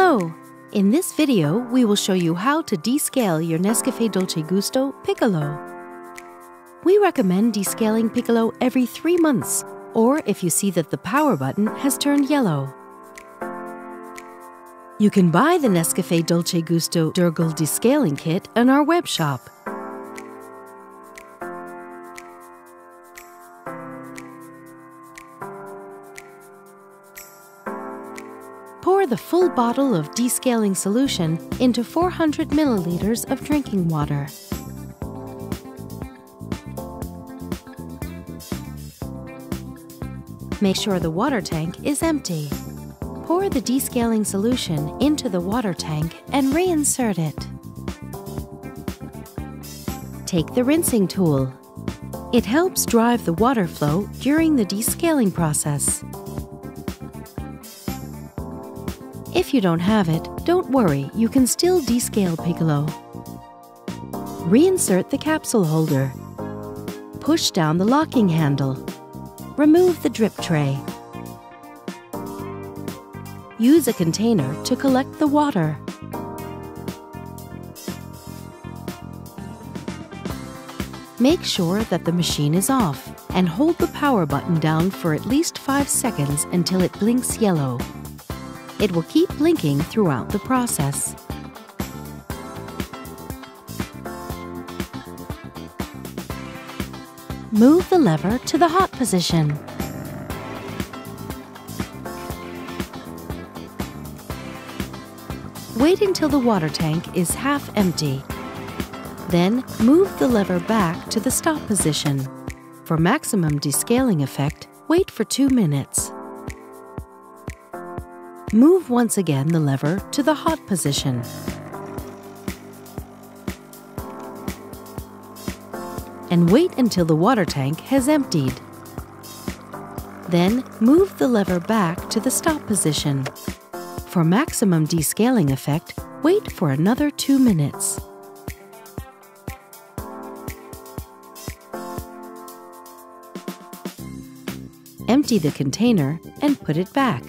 Hello! In this video, we will show you how to descale your NESCAFÉ Dolce Gusto Piccolo. We recommend descaling Piccolo every 3 months, or if you see that the power button has turned yellow. You can buy the NESCAFÉ Dolce Gusto Durgal Descaling Kit on our web shop. Pour the full bottle of descaling solution into 400 milliliters of drinking water. Make sure the water tank is empty. Pour the descaling solution into the water tank and reinsert it. Take the rinsing tool. It helps drive the water flow during the descaling process. If you don't have it, don't worry, you can still descale Piccolo. Reinsert the capsule holder. Push down the locking handle. Remove the drip tray. Use a container to collect the water. Make sure that the machine is off and hold the power button down for at least 5 seconds until it blinks yellow. It will keep blinking throughout the process. Move the lever to the hot position. Wait until the water tank is half empty. Then move the lever back to the stop position. For maximum descaling effect, wait for 2 minutes. Move once again the lever to the hot position. And wait until the water tank has emptied. Then move the lever back to the stop position. For maximum descaling effect, wait for another 2 minutes. Empty the container and put it back.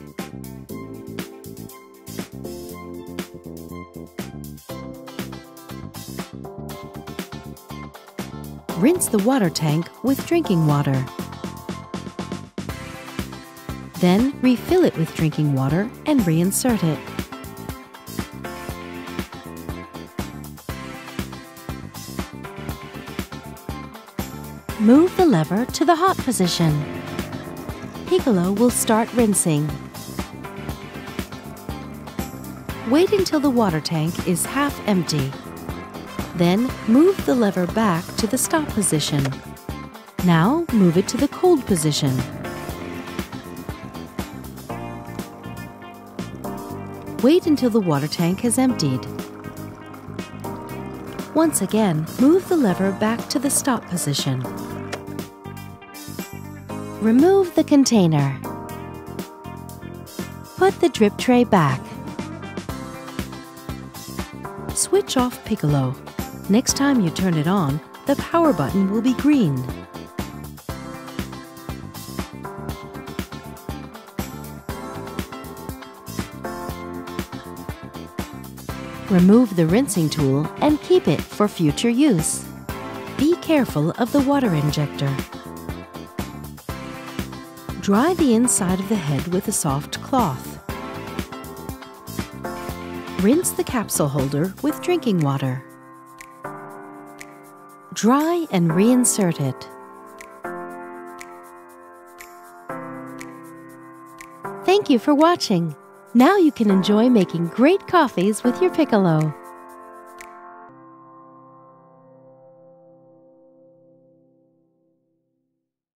Rinse the water tank with drinking water. Then refill it with drinking water and reinsert it. Move the lever to the hot position. Piccolo will start rinsing. Wait until the water tank is half empty. Then move the lever back to the stop position. Now move it to the cold position. Wait until the water tank has emptied. Once again, move the lever back to the stop position. Remove the container. Put the drip tray back. Switch off Piccolo. Next time you turn it on, the power button will be green. Remove the rinsing tool and keep it for future use. Be careful of the water injector. Dry the inside of the head with a soft cloth. Rinse the capsule holder with drinking water. Dry and reinsert it. Thank you for watching. Now you can enjoy making great coffees with your Piccolo.